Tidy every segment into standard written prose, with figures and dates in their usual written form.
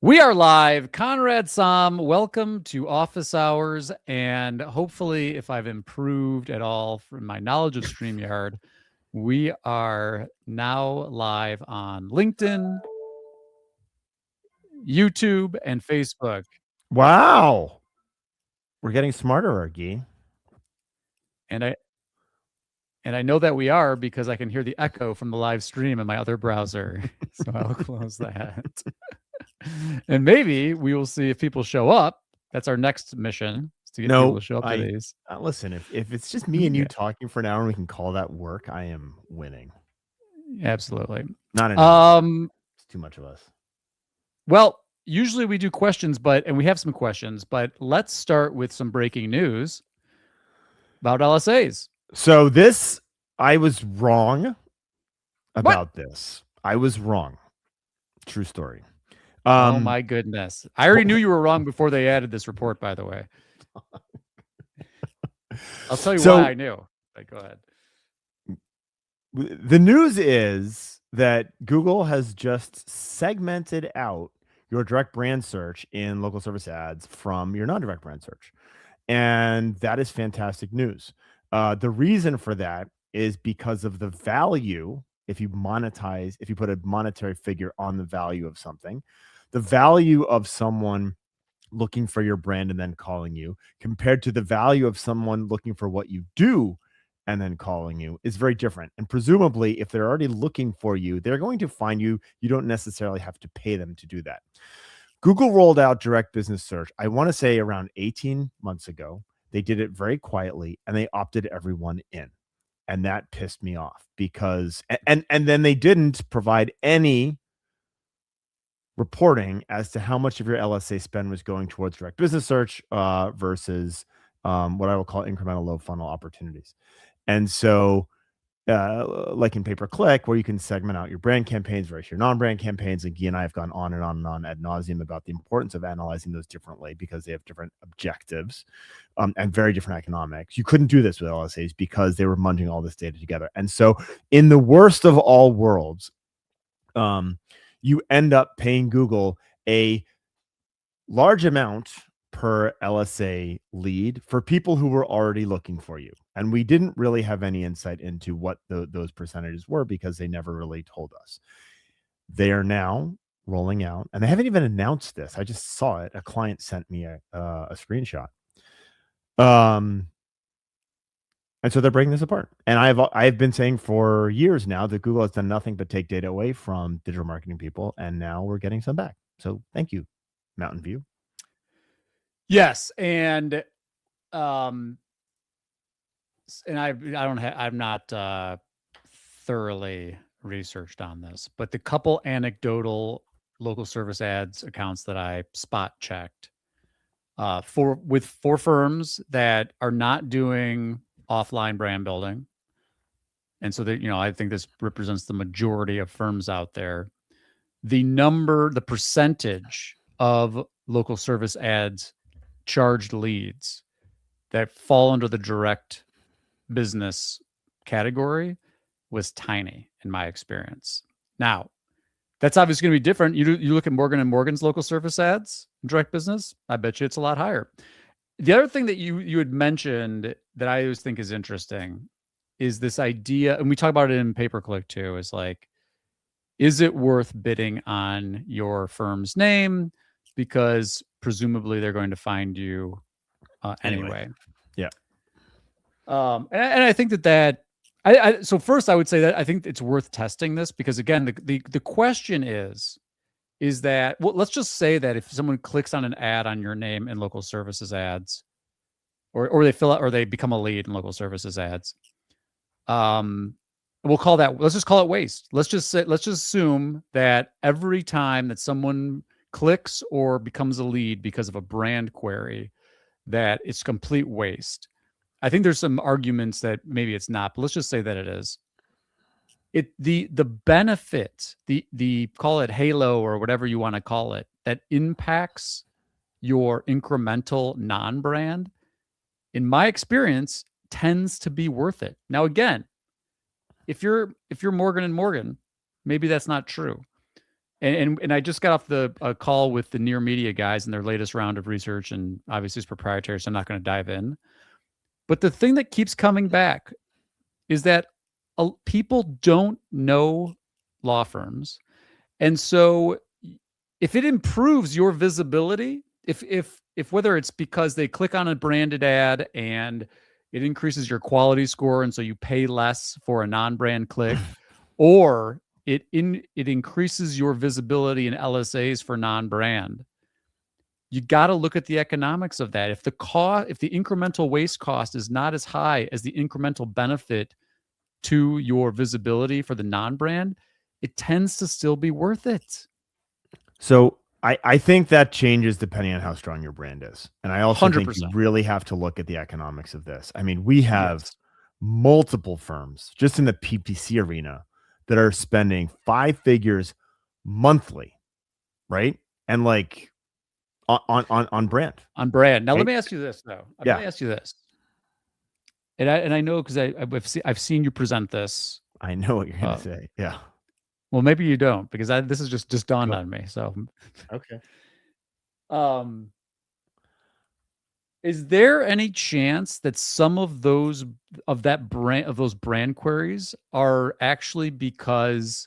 We are live. Conrad Som, welcome to Office Hours. And hopefully, if I've improved at all from my knowledge of StreamYard, we are now live on LinkedIn, YouTube, and Facebook. Wow. We're getting smarter, Argy. And I know that we are because I can hear the echo from the live stream in my other browser. So I'll close that. And maybe we will see if people show up. That's our next mission, is to get people to show up to these. Listen, if it's just me and you talking for an hour and we can call that work, I am winning. Absolutely. Not an hour. It's too much of us. Well, usually we do questions, and we have some questions, but let's start with some breaking news about LSAs. So I was wrong about this. I was wrong. True story. Oh my goodness. I already knew you were wrong before they added this report, by the way. I'll tell you why I knew. Go ahead. The news is that Google has just segmented out your direct brand search in local service ads from your non-direct brand search. And that is fantastic news. The reason for that is because of the value. If you put a monetary figure on the value of something, the value of someone looking for your brand and then calling you compared to the value of someone looking for what you do and then calling you is very different. And presumably, if they're already looking for you, they're going to find you. You don't necessarily have to pay them to do that. Google rolled out direct business search, I want to say around 18 months ago. They did it very quietly and they opted everyone in. And that pissed me off because, and then they didn't provide any reporting as to how much of your LSA spend was going towards direct business search versus what I will call incremental low funnel opportunities. And so like in pay-per-click, where you can segment out your brand campaigns versus your non-brand campaigns. And Guy and I have gone on and on and on ad nauseum about the importance of analyzing those differently because they have different objectives and very different economics. You couldn't do this with LSAs because they were munging all this data together. And so in the worst of all worlds, you end up paying Google a large amount per LSA lead for people who were already looking for you. And we didn't really have any insight into what those percentages were because they never really told us. They are now rolling out, and they haven't even announced this. I just saw it. A client sent me a screenshot. And so they're breaking this apart. And I've been saying for years now that Google has done nothing but take data away from digital marketing people, and now we're getting some back. So thank you, Mountain View. Yes, and I'm not thoroughly researched on this, but the couple anecdotal local service ads accounts that I spot checked for firms that are not doing offline brand building, and so that I think this represents the majority of firms out there. The percentage of local service ads charged leads that fall under the direct business category was tiny in my experience. Now, that's obviously going to be different. You look at Morgan & Morgan's local service ads, direct business, I bet you it's a lot higher. The other thing that you had mentioned that I always think is interesting is this idea, and we talk about it in pay-per-click too, is like, is it worth bidding on your firm's name? Because presumably they're going to find you anyway. Yeah. And I think that so first I would say that I think it's worth testing this because again, the question is that, well, let's just say that if someone clicks on an ad on your name in local services ads, or they fill out, or they become a lead in local services ads, we'll call that, let's just call it waste. Let's just assume that every time that someone clicks or becomes a lead because of a brand query, that it's complete waste. I think there's some arguments that maybe it's not, but let's just say that it is. The benefit, the call it halo or whatever you want to call it, that impacts your incremental non-brand, in my experience, tends to be worth it. Now, again, if you're Morgan & Morgan, maybe that's not true. And I just got off the call with the Near Media guys and their latest round of research, and obviously it's proprietary, so I'm not going to dive in. But the thing that keeps coming back is that people don't know law firms, and so if it improves your visibility, if whether it's because they click on a branded ad and it increases your quality score, and so you pay less for a non-brand click, or it increases your visibility in LSAs for non-brand, you got to look at the economics of that. If the incremental waste cost is not as high as the incremental benefit to your visibility for the non-brand, it tends to still be worth it. So I think that changes depending on how strong your brand is. And I also 100%. Think you really have to look at the economics of this. I mean, we have multiple firms just in the PPC arena that are spending 5 figures monthly, right? And like on brand. On brand. Now, right? Let me ask you this, though. Let me ask you this. And I know because I've seen you present this. I know what you're going to say. Yeah. Well, maybe you don't, because this is just dawned on me. So, okay. Is there any chance that some of those brand queries are actually because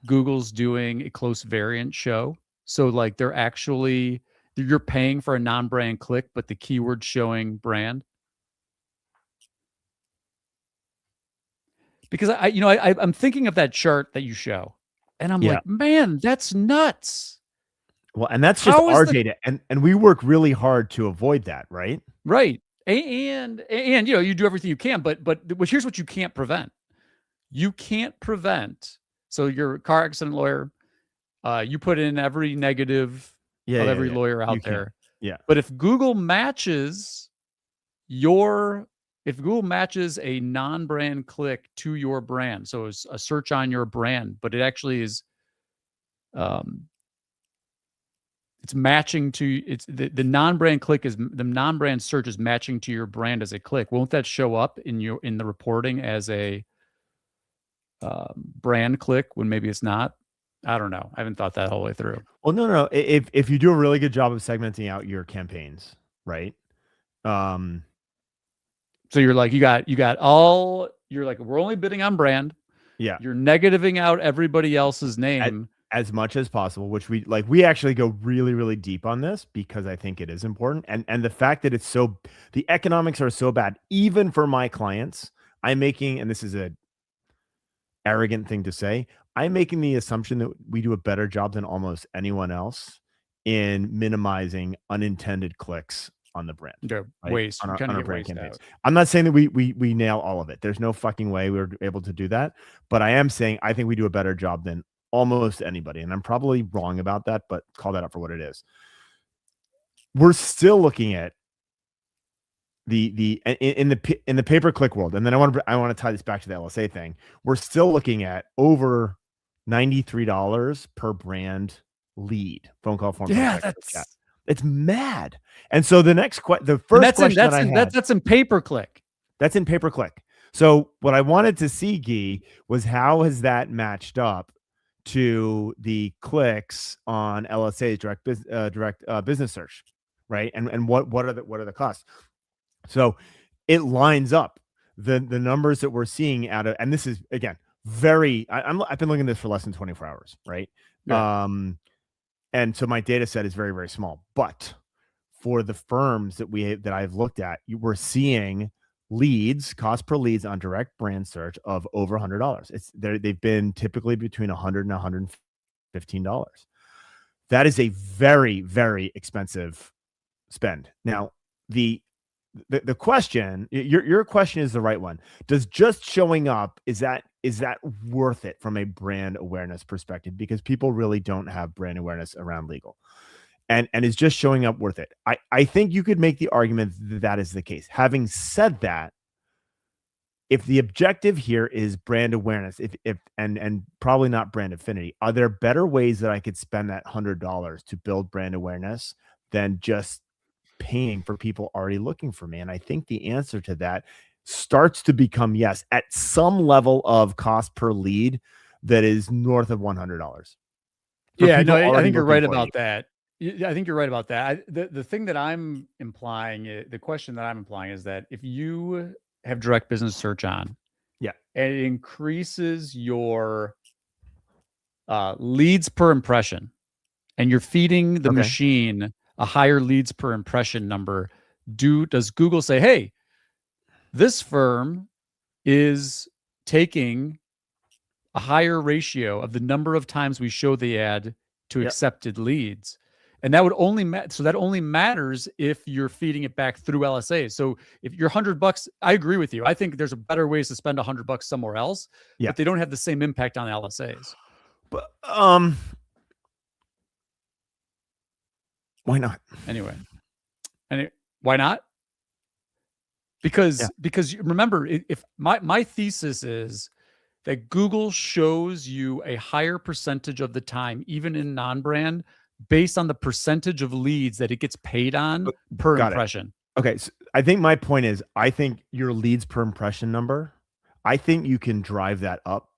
Google's doing a close variant show? So like you're paying for a non-brand click, but the keyword showing brand? Because I'm thinking of that chart that you show. And I'm like, man, that's nuts. Well, and that's just our data. And we work really hard to avoid that, right? Right. And you do everything you can, but here's what you can't prevent. You can't prevent. So you're a car accident lawyer. You put in every negative of every lawyer out there. Yeah. But if Google matches a non-brand click to your brand, so it's a search on your brand, but it actually is, it's matching to the non-brand click is the non-brand search is matching to your brand as a click. Won't that show up in the reporting as a brand click when maybe it's not? I don't know. I haven't thought that whole way through. Well, no. If you do a really good job of segmenting out your campaigns, right? So you're like, you're like, we're only bidding on brand. Yeah. You're negativing out everybody else's name as much as possible, which we actually go really, really deep on this because I think it is important. And the fact that the economics are so bad, even for my clients, I'm making, and this is a arrogant thing to say, I'm making the assumption that we do a better job than almost anyone else in minimizing unintended clicks on the brand. Waste. On our brand campaigns. I'm not saying that we nail all of it. There's no fucking way we're able to do that. But I am saying I think we do a better job than almost anybody. And I'm probably wrong about that, but call that up for what it is. We're still looking at in the pay-per-click world. And then I want to tie this back to the LSA thing. We're still looking at over $93 per brand lead, phone call, form. Yeah, it's mad. And so the first question that's in pay-per-click. That's in pay-per-click. So what I wanted to see, Guy, was how has that matched up to the clicks on LSA's direct business search, right? And what are the costs? So it lines up the numbers that we're seeing out of, and this is again I've been looking at this for less than 24 hours, right? Yeah. And so my data set is very, very small. But for the firms that I've looked at, we're seeing cost per leads on direct brand search of over $100. They've been typically between $100 and $115. That is a very, very expensive spend. Now, the question, your question is the right one. Does just showing up, is that worth it from a brand awareness perspective? Because people really don't have brand awareness around legal. And is just showing up worth it? I think you could make the argument that is the case. Having said that, if the objective here is brand awareness, and probably not brand affinity, are there better ways that I could spend that $100 to build brand awareness than just paying for people already looking for me? And I think the answer to that starts to become yes, at some level of cost per lead that is north of $100. for Yeah, no, people I already think you're looking right for about it. that. I think you're right about that. The thing that I'm implying, the question that I'm implying is that if you have direct business search on, Yeah. and it increases your leads per impression, and you're feeding the Okay. machine a higher leads per impression number, does Google say, hey, this firm is taking a higher ratio of the number of times we show the ad to Yep. accepted leads? And that would only so that only matters if you're feeding it back through LSA. So if you're $100, I agree with you. I think there's a better ways to spend $100 somewhere else, Yeah. but they don't have the same impact on LSAs. But why not? Anyway, and why not? Yeah. Because remember, if my thesis is that Google shows you a higher percentage of the time, even in non-brand, based on the percentage of leads that it gets paid on per Got it. impression. Okay, so I think my point is, I think your leads per impression number, I think you can drive that up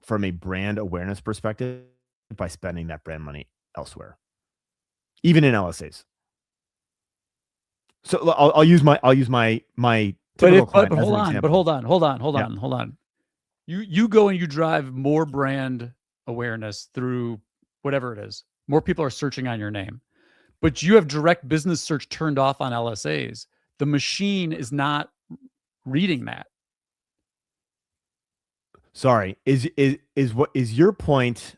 from a brand awareness perspective by spending that brand money elsewhere, even in LSAs. So I'll use my typical client as an example. Hold on. You go and you drive more brand awareness through whatever it is. More people are searching on your name, but you have direct business search turned off on LSAs. The machine is not reading that. Sorry, is your point?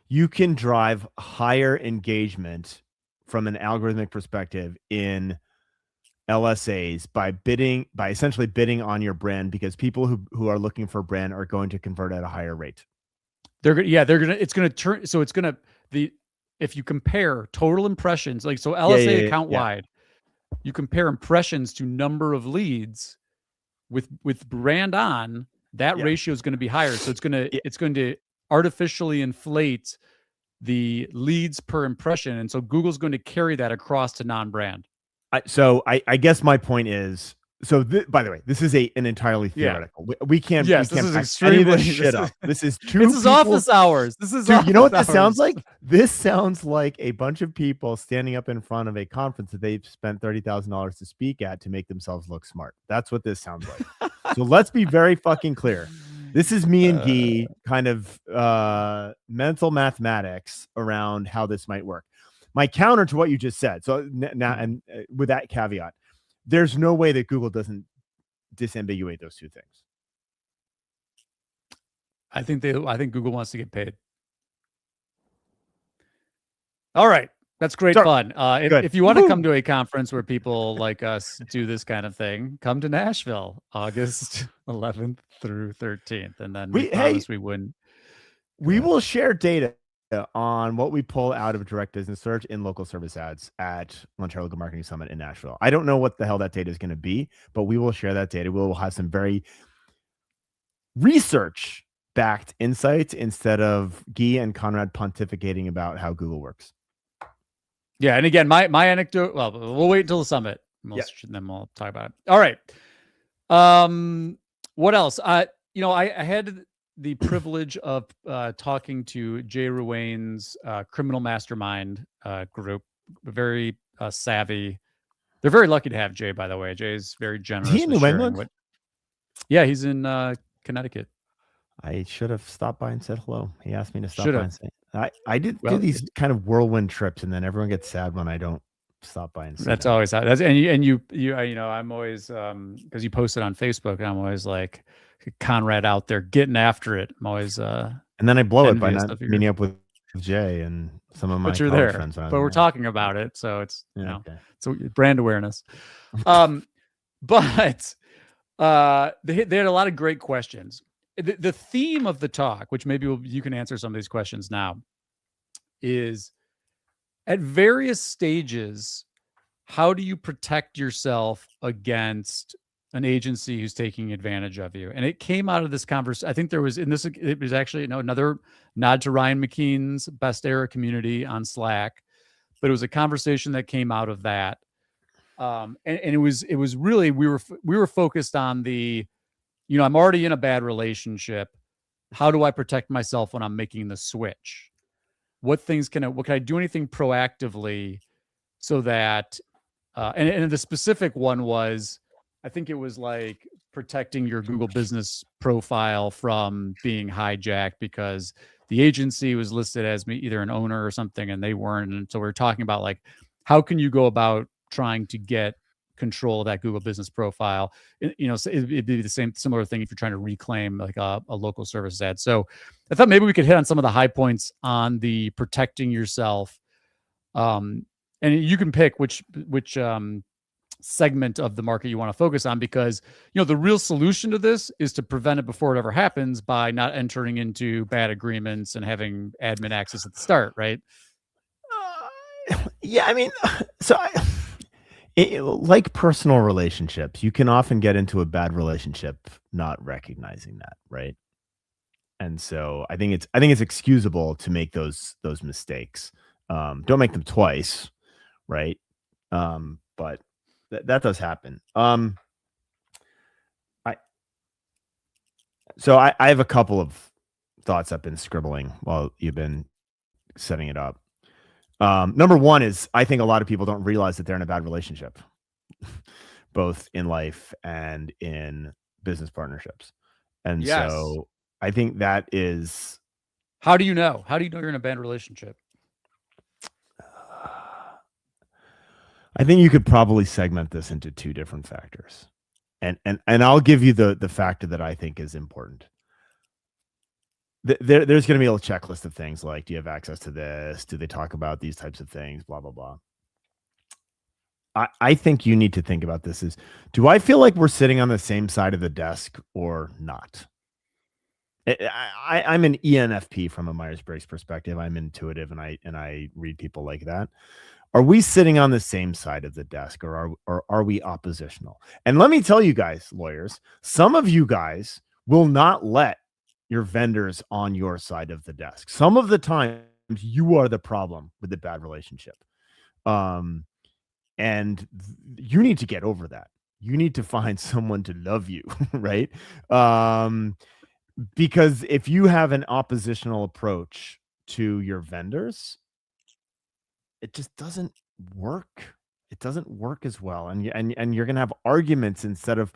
You can drive higher engagement from an algorithmic perspective in LSAs by essentially bidding on your brand, because people who are looking for a brand are going to convert at a higher rate. It's gonna turn, so it's gonna, if you compare total impressions, like, so LSA account wide, you compare impressions to number of leads with brand on, that ratio is going to be higher. So it's going to artificially inflate the leads per impression. And so Google's going to carry that across to non-brand. So I guess my point is, so by the way, this is an entirely theoretical. We can't. Yes, we can't this is back extremely any of this shit up. This is two. This is office hours. This is dude. You know what this hours. sounds like? This sounds like a bunch of people standing up in front of a conference that they've spent $30,000 to speak at to make themselves look smart. That's what this sounds like. So let's be very fucking clear. This is me and Guy kind of mental mathematics around how this might work. My counter to what you just said. So now, and with that caveat, there's no way that Google doesn't disambiguate those two things. I think Google wants to get paid. All right. That's great fun. If you want to come to a conference where people like us do this kind of thing, come to Nashville, August 11th through 13th. And then we promise we wouldn't. We will share data on what we pull out of direct business search in local service ads at Ontario Local Marketing Summit in Nashville. I don't know what the hell that data is going to be, but we will share that data. We'll have some very research-backed insights instead of Guy and Conrad pontificating about how Google works. Yeah, and again, my anecdote. Well, we'll wait until the summit, and then we'll talk about it. All right. What else? I had the privilege of talking to Jay Ruane's Criminal Mastermind group. Very savvy. They're very lucky to have Jay, by the way. Jay's very generous. Is he in New England? Yeah, he's in Connecticut. I should have stopped by and said hello. He asked me to stop by and say. I do these kind of whirlwind trips, and then everyone gets sad when I don't stop by and say. That's always how. That's and you I'm always because you posted on Facebook, and I'm always like Conrad out there getting after it. I'm always and then I blow it by not meeting up with Jay and some of my but you're there, friends. But we're talking about it, so it's so brand awareness. But they had a lot of great questions. The theme of the talk, which maybe you can answer some of these questions now, is at various stages, how do you protect yourself against an agency who's taking advantage of you? And it came out of this conversation. I think there was it was actually another nod to Ryan McKean's Best Era community on Slack, but it was a conversation that came out of that. And it was really, we were focused on the, I'm already in a bad relationship. How do I protect myself when I'm making the switch? what can I do anything proactively so that, and the specific one was, I think it was like protecting your Google business profile from being hijacked because the agency was listed as either an owner or something and they weren't. And so we're talking about like, how can you go about trying to get control of that Google business profile? So it'd be the similar thing if you're trying to reclaim like a local service ad. So I thought maybe we could hit on some of the high points on the protecting yourself. And you can pick which segment of the market you want to focus on, because the real solution to this is to prevent it before it ever happens by not entering into bad agreements and having admin access at the start, right? Yeah, I mean, so like personal relationships, you can often get into a bad relationship not recognizing that, right? And so I think it's excusable to make those mistakes. Don't make them twice, right? But that does happen. I have a couple of thoughts I've been scribbling while you've been setting it up. Number one is, I think a lot of people don't realize that they're in a bad relationship, both in life and in business partnerships. And Yes. so I think that is. How do you know? How do you know you're in a bad relationship? I think you could probably segment this into two different factors. And I'll give you the factor that I think is important. There's going to be a checklist of things like, do you have access to this? Do they talk about these types of things? Blah, blah, blah. I think you need to think about this is, do I feel like we're sitting on the same side of the desk or not? I'm an ENFP from a Myers-Briggs perspective. I'm intuitive and I read people like that. Are we sitting on the same side of the desk, or are we oppositional? And let me tell you guys, lawyers, some of you guys will not let your vendors on your side of the desk. Some of the times you are the problem with the bad relationship. And you need to get over that. You need to find someone to love you, right? Because if you have an oppositional approach to your vendors, it just doesn't work. It doesn't work as well. And you're going to have arguments instead of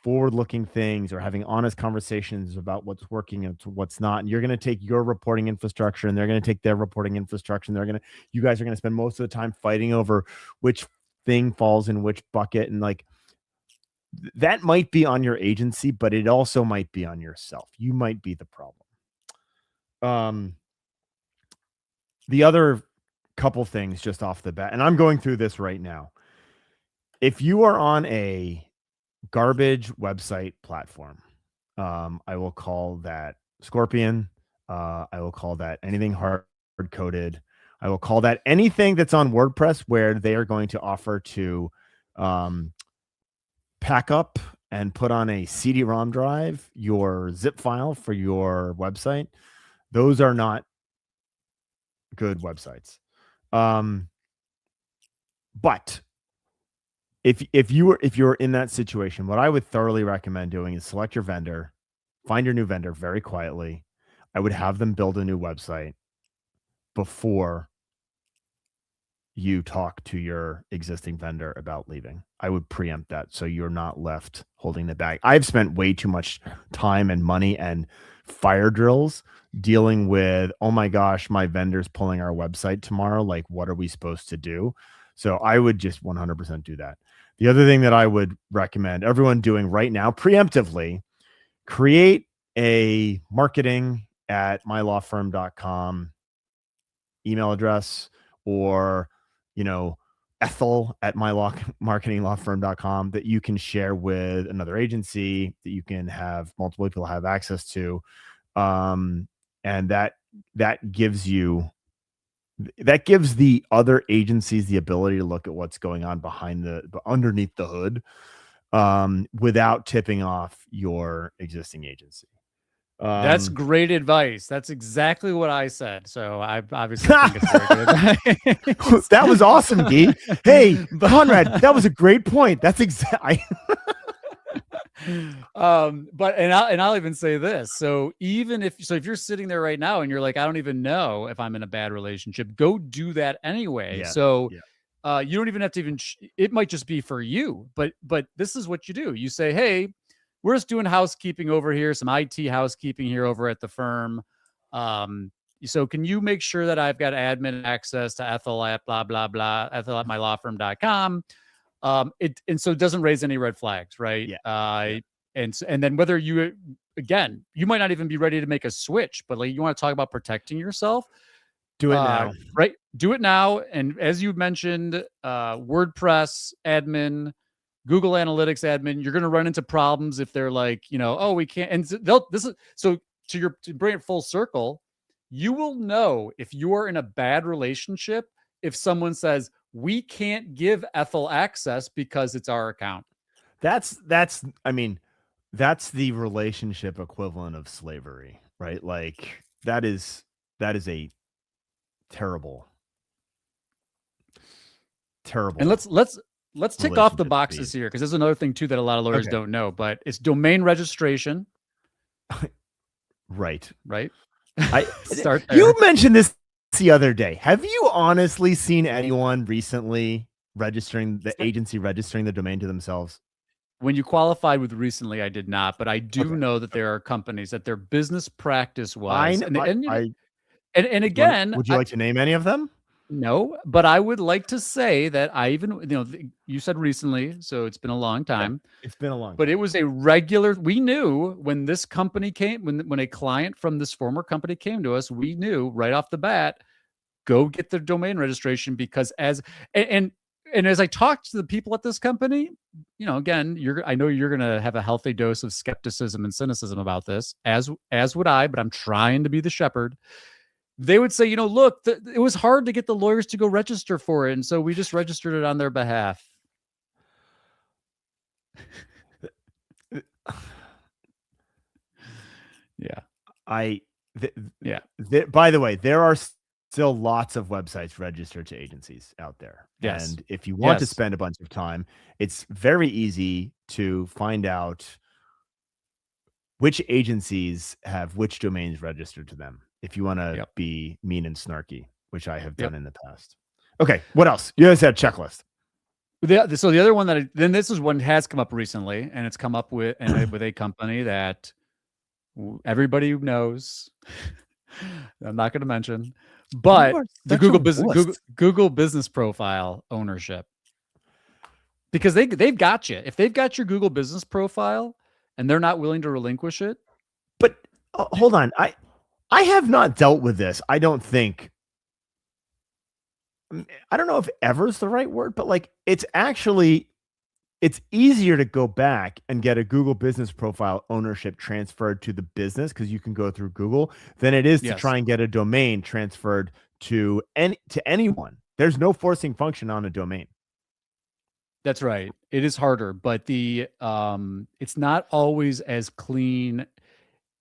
forward-looking things or having honest conversations about what's working and what's not. And you're going to take your reporting infrastructure and they're going to take their reporting infrastructure. And you guys are going to spend most of the time fighting over which thing falls in which bucket. And like, that might be on your agency, but it also might be on yourself. You might be the problem. The other couple things just off the bat, and I'm going through this right now. If you are on a garbage website platform, I will call that Scorpion. I will call that anything hard coded. I will call that anything that's on WordPress where they are going to offer to pack up and put on a CD-ROM drive your zip file for your website. Those are not good websites. But if you're in that situation, what I would thoroughly recommend doing is select your vendor, find your new vendor very quietly. I would have them build a new website before you talk to your existing vendor about leaving. I would preempt that so you're not left holding the bag. I've spent way too much time and money and fire drills dealing with, oh my gosh, my vendor's pulling our website tomorrow. Like, what are we supposed to do? So I would just 100% do that. The other thing that I would recommend everyone doing right now, preemptively, create a marketing@mylawfirm.com email address, or, Ethel@marketinglawfirm.com that you can share with another agency that you can have multiple people have access to. And that gives the other agencies the ability to look at what's going on underneath the hood, without tipping off your existing agency. That's great advice. That's exactly what I said. So I obviously think it's very good advice. That was awesome, D. Hey, Conrad, that was a great point. That's exactly. But I'll even say this. So even if you're sitting there right now and you're like, I don't even know if I'm in a bad relationship, go do that anyway. Yeah. So Yeah. you don't even have to even it might just be for you, but this is what you do. You say, hey, we're just doing housekeeping over here, some IT housekeeping here over at the firm. So can you make sure that I've got admin access to Ethel at blah blah blah, Ethel at mylawfirm.com. So it doesn't raise any red flags, right? Yeah. And then whether you, again, you might not even be ready to make a switch, but like you want to talk about protecting yourself, Do it now. right? Do it now. And as you mentioned, WordPress admin, Google Analytics admin, you're going to run into problems if they're like, oh, we can't. And so to bring it full circle, you will know if you are in a bad relationship if someone says, we can't give Ethel access because it's our account. That's I mean, that's the relationship equivalent of slavery, right? Like that is a terrible. And let's tick off the boxes here, because there's another thing too that a lot of lawyers don't know, but it's domain registration. Right. Start there. You mentioned this the other day. Have you honestly seen anyone recently registering the domain to themselves? When you qualified with recently, I did not, but I do know that there are companies that their business practice was, and again, would you like to name any of them? No, but I would like to say that I even, you said recently, so it's been a long time. It's been a long time. But it was a regular, we knew when this company came, when a client from this former company came to us, we knew right off the bat, go get the domain registration, because as I talked to the people at this company, again, I know you're going to have a healthy dose of skepticism and cynicism about this, as would I, but I'm trying to be the shepherd. They would say, look, it was hard to get the lawyers to go register for it, and so we just registered it on their behalf. Yeah. By the way, there are still lots of websites registered to agencies out there. Yes. And if you want to spend a bunch of time, it's very easy to find out which agencies have which domains registered to them, if you want to be mean and snarky, which I have done in the past. Okay, what else? You guys had a checklist. So the other one then this is one has come up recently, and it's come up with a company that everybody knows. I'm not going to mention, but the Google business profile ownership, because they've got you. If they've got your Google business profile and they're not willing to relinquish it. But hold on, I have not dealt with this. I don't know if ever is the right word, but like it's easier to go back and get a Google business profile ownership transferred to the business, because you can go through Google, than it is to try and get a domain transferred to anyone. There's no forcing function on a domain. That's right. It is harder, but it's not always as clean.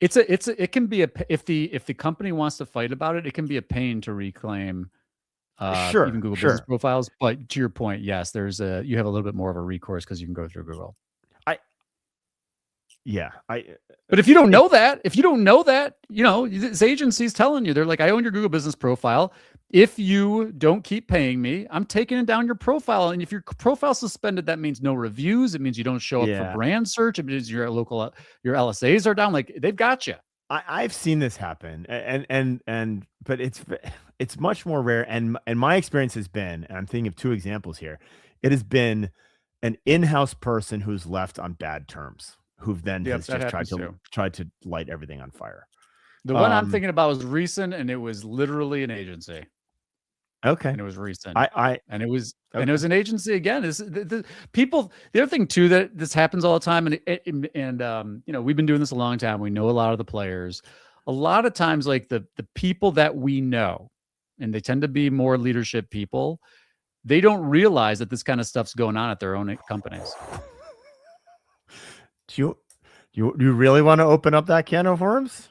It can be if the company wants to fight about it, it can be a pain to reclaim even Google business profiles. But to your point, yes, you have a little bit more of a recourse because you can go through Google. But if you don't know that, this agency's telling you, they're like, I own your Google business profile. If you don't keep paying me, I'm taking down your profile. And if your profile's suspended, that means no reviews. It means you don't show up for brand search. It means your LSAs are down. Like, they've got you. I've seen this happen, but it's much more rare. And my experience has been, and I'm thinking of two examples here. It has been an in-house person who's left on bad terms, who've then has just tried to light everything on fire. The one I'm thinking about was recent, and it was literally an agency. Okay. And it was recent. And it was an agency again. The other thing too, that this happens all the time, and we've been doing this a long time. We know a lot of the players. A lot of times, like the people that we know, and they tend to be more leadership people, they don't realize that this kind of stuff's going on at their own companies. Do you really want to open up that can of worms?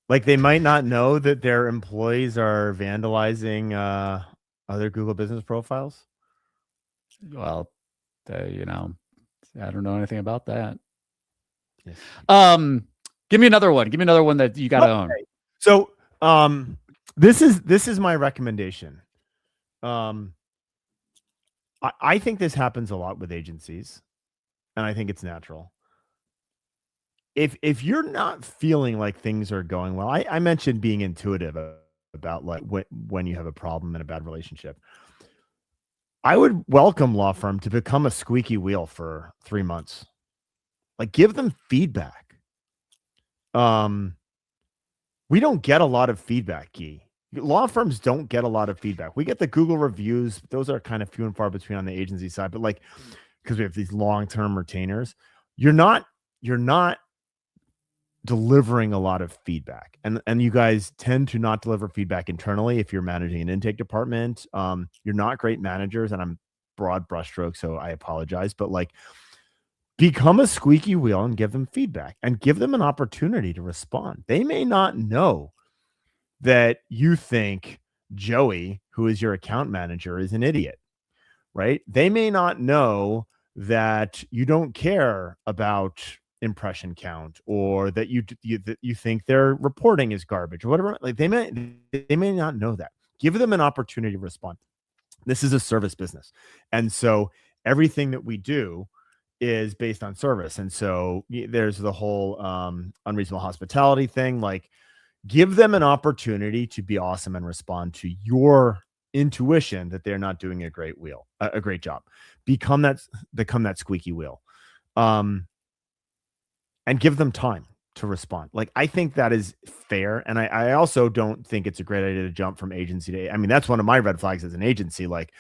Like, they might not know that their employees are vandalizing other Google business profiles. Well, I don't know anything about that. Yes. Give me another one. Give me another one that you got to own. Okay. So, this is my recommendation. I think this happens a lot with agencies, and I think it's natural. If you're not feeling like things are going well, I mentioned being intuitive about like when you have a problem in a bad relationship. I would welcome law firm to become a squeaky wheel for 3 months. Like, give them feedback. We don't get a lot of feedback, Guy. Law firms don't get a lot of feedback. We get the Google reviews. Those are kind of few and far between on the agency side, but like, because we have these long-term retainers, you're not delivering a lot of feedback. And you guys tend to not deliver feedback internally if you're managing an intake department. You're not great managers, and I'm broad brushstroke, so I apologize, but like, become a squeaky wheel and give them feedback and give them an opportunity to respond. They may not know that you think Joey, who is your account manager, is an idiot, right? They may not know that you don't care about impression count, or that you think their reporting is garbage or whatever. Like, they may not know that. Give them an opportunity to respond. This is a service business, and so everything that we do is based on service. And so there's the whole unreasonable hospitality thing. Like, give them an opportunity to be awesome and respond to your intuition that they're not doing a great job. Become that squeaky wheel, and give them time to respond. Like, I think that is fair. And I also don't think it's a great idea to jump from agency to, I mean, that's one of my red flags as an agency. Like,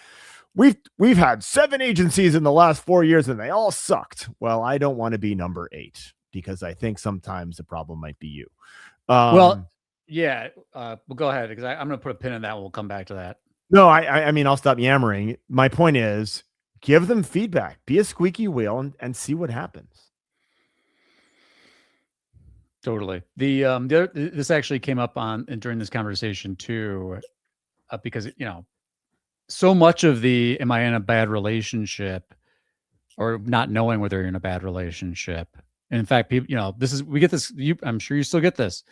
we've had 7 agencies in the last 4 years and they all sucked. Well, I don't want to be number 8, because I think sometimes the problem might be you. Well, yeah. Well, go ahead, because I'm going to put a pin in that. We'll come back to that. No, I mean, I'll stop yammering. My point is, give them feedback, be a squeaky wheel, and see what happens. Totally. This actually came up during this conversation too, because so much of the am I in a bad relationship, or not knowing whether you're in a bad relationship. And in fact, people, we get this. I'm sure you still get this.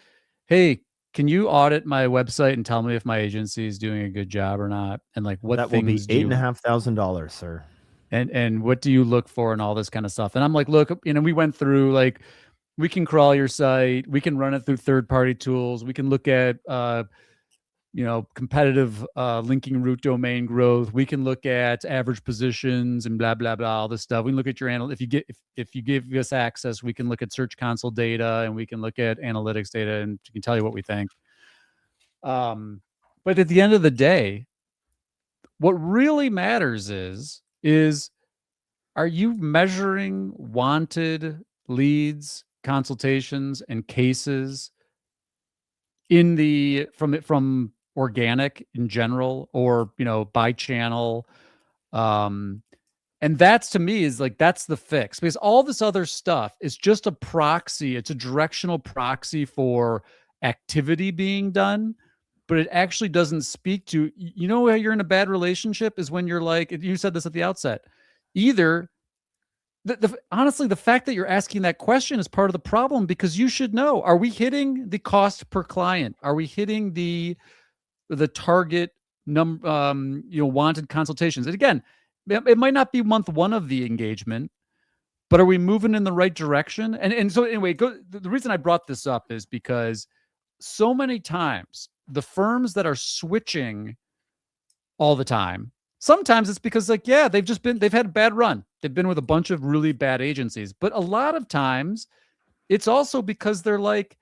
Hey, can you audit my website and tell me if my agency is doing a good job or not? And like, what that things will be $8,500, sir. And what do you look for and all this kind of stuff? And I'm like, look, we went through, like, we can crawl your site, we can run it through third-party tools, we can look at competitive linking root domain growth, we can look at average positions and blah blah blah, all this stuff. We can look at your if you give us access, we can look at Search Console data, and we can look at analytics data, and we can tell you what we think. But at the end of the day, what really matters is are you measuring wanted leads, consultations, and cases from organic in general, or by channel? And that's, to me, is like, that's the fix, because all this other stuff is just a proxy. It's a directional proxy for activity being done, but it actually doesn't speak to, how you're in a bad relationship is when you're like, you said this at the outset, either honestly, the fact that you're asking that question is part of the problem, because you should know, are we hitting the cost per client? Are we hitting the target number, wanted consultations? And again, it might not be month 1 of the engagement, but are we moving in the right direction? And so anyway, the reason I brought this up is because so many times the firms that are switching all the time, sometimes it's because, like, yeah, they've had a bad run. They've been with a bunch of really bad agencies. But a lot of times it's also because they're like,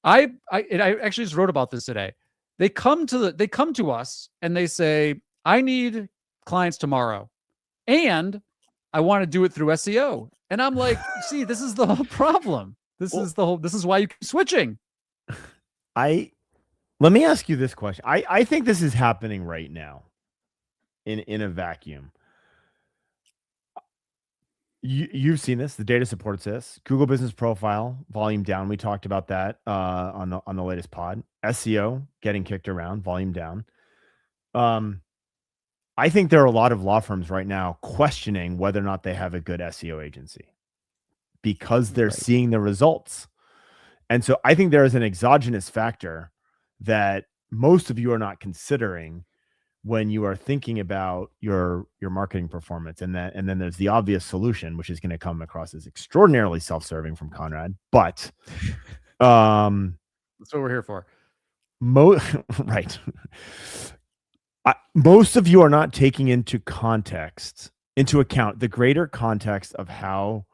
I actually just wrote about this today. They come to us and they say, I need clients tomorrow, and I want to do it through SEO. And I'm like, see, this is the whole problem. This is why you keep switching. Let me ask you this question. I think this is happening right now in a vacuum. You've seen this. The data supports this. Google Business Profile volume down. We talked about that on the latest pod. SEO getting kicked around, volume down. I think there are a lot of law firms right now questioning whether or not they have a good SEO agency because they're Right. seeing the results. And so I think there is an exogenous factor that most of you are not considering when you are thinking about your marketing performance. And then there's the obvious solution, which is going to come across as extraordinarily self-serving from Conrad. But that's what we're here for. Right. Most of you are not taking into account the greater context of how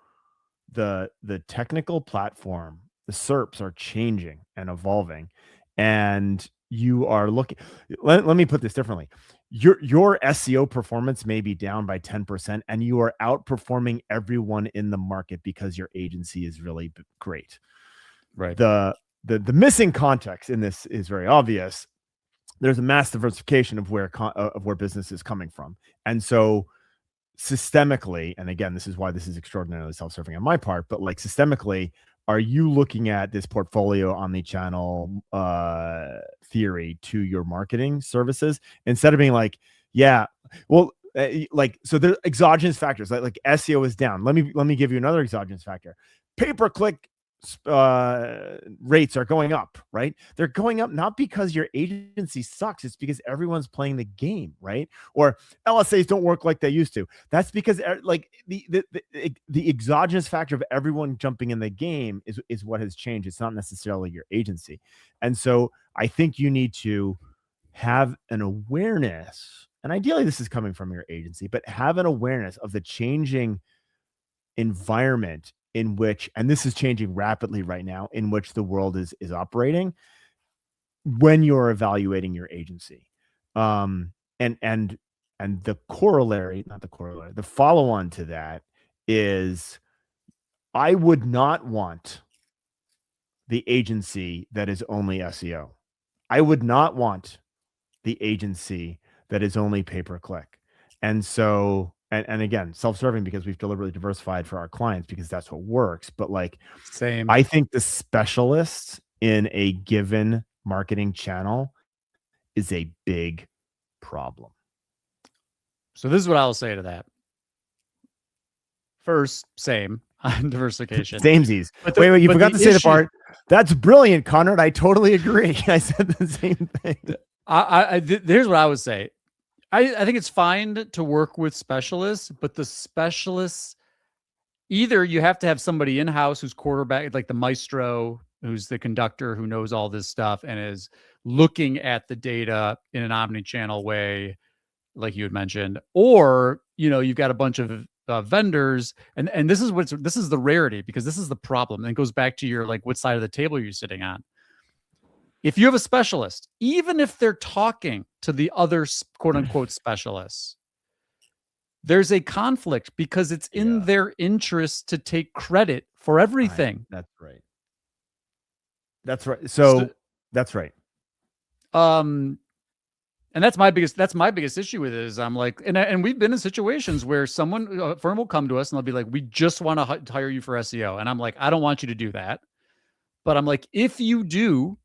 the technical platform, the SERPs, are changing and evolving, and you are looking. Let me put this differently. Your SEO performance may be down by 10%, and you are outperforming everyone in the market because your agency is really great. Right. The missing context in this is very obvious. There's a mass diversification of where business is coming from. And so systemically, and again, this is why this is extraordinarily self-serving on my part, but like systemically, are you looking at this portfolio omni-channel theory to your marketing services instead of being like, yeah, well, so there's exogenous factors like SEO is down. Let me give you another exogenous factor. Pay-per-click rates are going up, right? They're going up not because your agency sucks, it's because everyone's playing the game, right? Or LSAs don't work like they used to. That's because like the exogenous factor of everyone jumping in the game is what has changed. It's not necessarily your agency. And so I think you need to have an awareness, and ideally this is coming from your agency, but have an awareness of the changing environment in which, and this is changing rapidly right now, in which the world is operating when you're evaluating your agency. And the corollary, not the corollary, the follow-on to that is I would not want the agency that is only SEO. I would not want the agency that is only pay-per-click. And so, and again, self-serving because we've deliberately diversified for our clients because that's what works. But like, same. I think the specialist in a given marketing channel is a big problem. So this is what I'll say to that. First, same on diversification. Samesies. Wait, you forgot to say the part. That's brilliant, Conrad. I totally agree. I said the same thing. Here's what I would say. I think it's fine to work with specialists, but the specialists, either you have to have somebody in-house who's quarterback, like the maestro, who's the conductor, who knows all this stuff and is looking at the data in an omni-channel way, like you had mentioned, or, you've got a bunch of vendors, and this is the rarity, because this is the problem. And it goes back to your, like, what side of the table you're sitting on. If you have a specialist, even if they're talking to the other quote unquote specialists, there's a conflict because it's in their interest to take credit for everything. That's right. So that's right. And that's my biggest issue with it is I'm like, and we've been in situations where a firm will come to us and they'll be like, we just want to hire you for SEO. And I'm like, I don't want you to do that. But I'm like, if you do,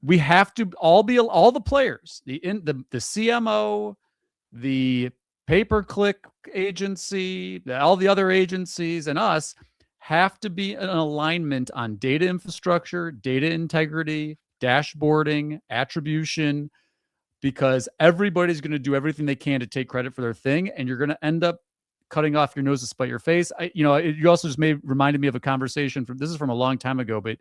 we have to all the players, the CMO, the pay-per-click agency, all the other agencies, and us have to be in alignment on data infrastructure, data integrity, dashboarding, attribution, because everybody's going to do everything they can to take credit for their thing, and you're going to end up cutting off your nose to spite your face. You also just reminded me of a conversation this is from a long time ago, but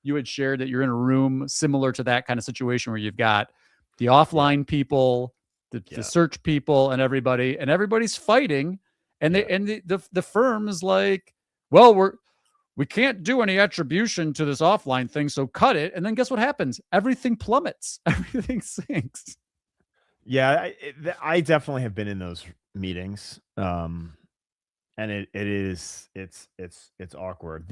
you had shared that you're in a room similar to that kind of situation where you've got the offline people, the search people, and everybody's fighting. And the firm is like, well, we can't do any attribution to this offline thing, so cut it. And then guess what happens? Everything plummets. Everything sinks. Yeah, I definitely have been in those meetings. And it's awkward.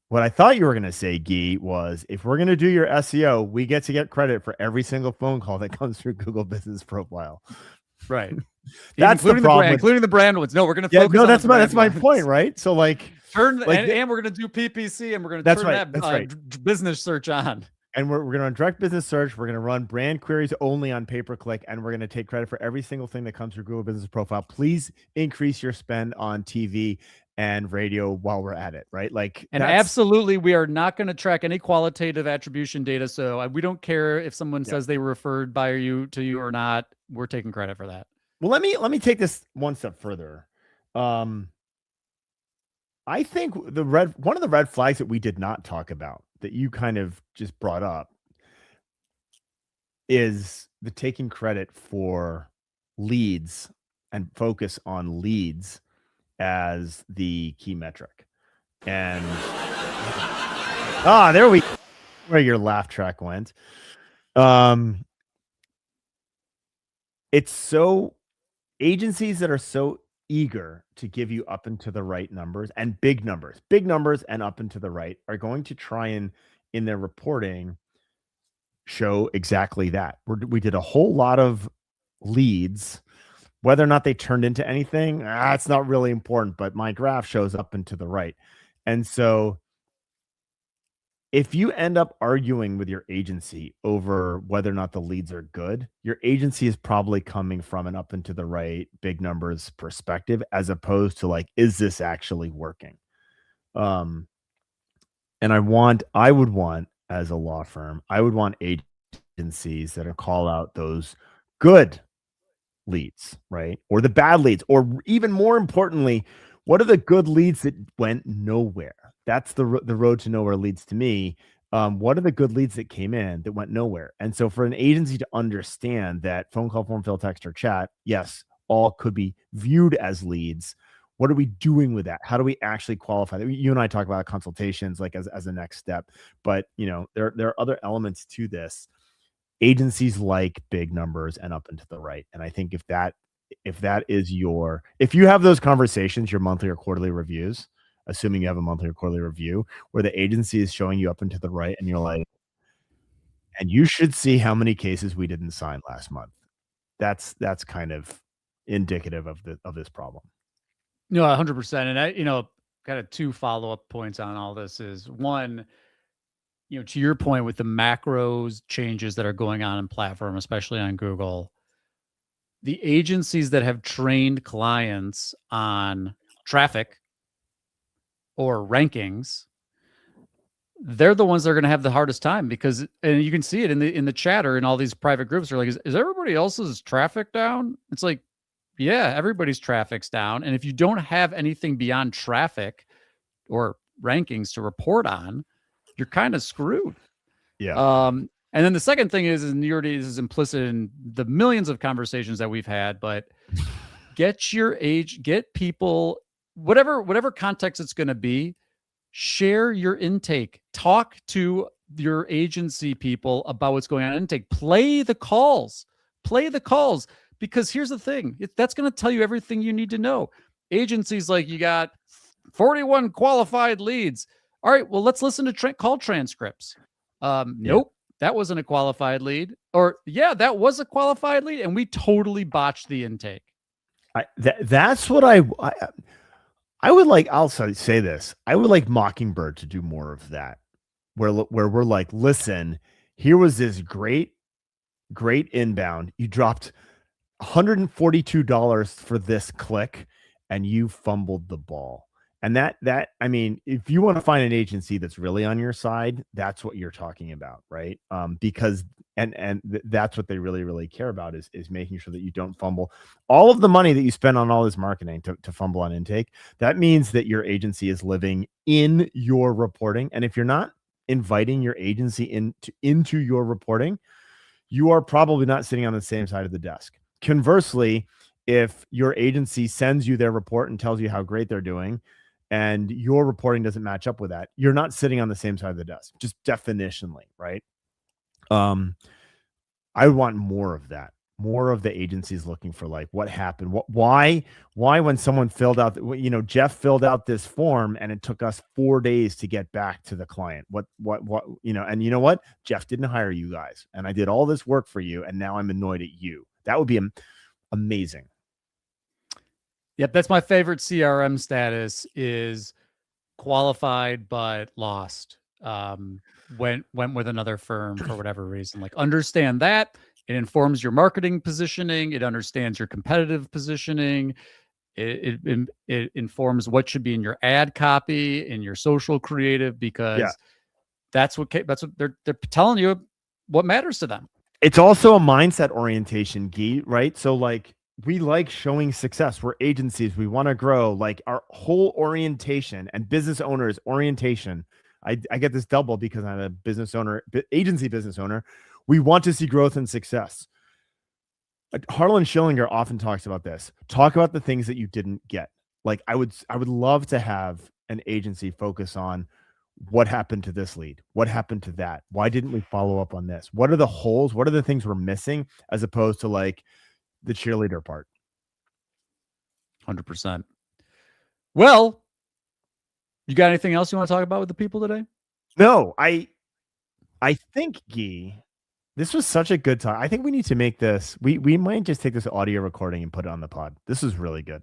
What I thought you were going to say, Guy, was if we're going to do your SEO, we get to get credit for every single phone call that comes through Google Business Profile. Right. That's including the problem, including the brand ones. No, we're going to focus. No, on that's my point, right? So like, and we're going to do PPC, and we're going to turn that business search on. And we're going to run direct business search. We're going to run brand queries only on pay-per-click, and we're going to take credit for every single thing that comes through Google Business Profile. Please increase your spend on TV and radio while we're at it, right? Like And that's absolutely, we are not going to track any qualitative attribution data. So we don't care if someone yeah. says they were referred by you to you or not. We're taking credit for that. Well, let me take this one step further. I think one of the red flags that we did not talk about that you kind of just brought up is the taking credit for leads and focus on leads as the key metric. And there we where your laugh track went. It's so agencies that are so eager to give you up and to the right numbers and big numbers and up and to the right are going to try and in their reporting show exactly that. We did a whole lot of leads. Whether or not they turned into anything, it's not really important, but my graph shows up and to the right. And so if you end up arguing with your agency over whether or not the leads are good, your agency is probably coming from an up and to the right, big numbers perspective, as opposed to like, is this actually working? And I would want, as a law firm, I would want agencies that are call out those good leads, right? Or the bad leads, or even more importantly, what are the good leads that went nowhere? That's the road to nowhere leads to me. What are the good leads that came in that went nowhere? And so for an agency to understand that phone call, form fill, text, or chat, yes, all could be viewed as leads. What are we doing with that? How do we actually qualify that? You and I talk about consultations like as a next step, but there are other elements to this. Agencies like big numbers and up and to the right. And I think if that is if you have those conversations, your monthly or quarterly reviews, assuming you have a monthly or quarterly review where the agency is showing you up and to the right and you're like, and you should see how many cases we didn't sign last month. That's kind of indicative of this problem. No, 100%. And kind of two follow-up points on all this is one, to your point with the macros changes that are going on in platform, especially on Google, the agencies that have trained clients on traffic or rankings, they're the ones that are going to have the hardest time because, and you can see it in the chatter in all these private groups are like, is everybody else's traffic down? It's like, yeah, everybody's traffic's down. And if you don't have anything beyond traffic or rankings to report on, you're kind of screwed. Yeah. And then the second thing is, and this is implicit in the millions of conversations that we've had, but get people, whatever context it's going to be, share your intake, talk to your agency people about what's going on in intake, play the calls, because here's the thing, that's going to tell you everything you need to know. Agencies like, you got 41 qualified leads. All right, well, let's listen to call transcripts. Nope, that wasn't a qualified lead. Or yeah, that was a qualified lead, and we totally botched the intake. That's what I would like. I'll say this. I would like Mockingbird to do more of that, where we're like, listen, here was this great inbound. You dropped $142 for this click, and you fumbled the ball. And that I mean, if you want to find an agency that's really on your side, that's what you're talking about, right? Because that's what they really, really care about is making sure that you don't fumble. All of the money that you spend on all this marketing to fumble on intake, that means that your agency is living in your reporting. And if you're not inviting your agency into your reporting, you are probably not sitting on the same side of the desk. Conversely, if your agency sends you their report and tells you how great they're doing, and your reporting doesn't match up with that, you're not sitting on the same side of the desk, just definitionally, right? I want more of that, more of the agencies looking for like what happened, why when someone filled out, Jeff filled out this form and it took us 4 days to get back to the client. What, and you know what? Jeff didn't hire you guys, and I did all this work for you, and now I'm annoyed at you. That would be amazing. Yep, that's my favorite CRM status is qualified but lost. went with another firm for whatever reason. Like, understand that it informs your marketing positioning. It understands your competitive positioning. It informs what should be in your ad copy, in your social creative, because that's what they're telling you what matters to them. It's also a mindset orientation, Guy, right? So like we like showing success. We're agencies. We want to grow. Like our whole orientation and business owners orientation. I get this double because I'm a business owner, agency business owner. We want to see growth and success. Harlan Schillinger often talks about this. Talk about the things that you didn't get. Like I would love to have an agency focus on what happened to this lead? What happened to that? Why didn't we follow up on this? What are the holes? What are the things we're missing as opposed to like the cheerleader part? 100%. Well, you got anything else you want to talk about with the people today? No, I think, Guy, this was such a good time. I think we need to make this. We might just take this audio recording and put it on the pod. This is really good.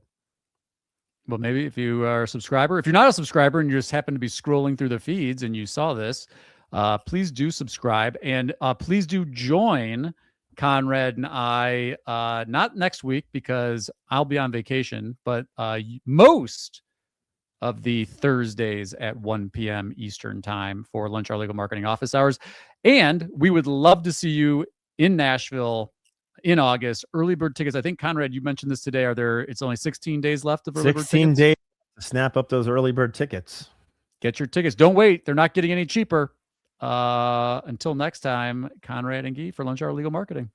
Well, maybe if you are a subscriber, if you're not a subscriber and you just happen to be scrolling through the feeds and you saw this, please do subscribe, and please do join Conrad and I, not next week because I'll be on vacation, but most of the Thursdays at 1 p.m. Eastern time for Lunch Hour Legal Marketing office hours. And we would love to see you in Nashville in August. Early bird tickets. I think, Conrad, you mentioned this today. It's only 16 days left of early bird tickets? 16 days to snap up those early bird tickets. Get your tickets. Don't wait. They're not getting any cheaper. Until next time, Conrad and Guy for Lunch Hour Legal Marketing.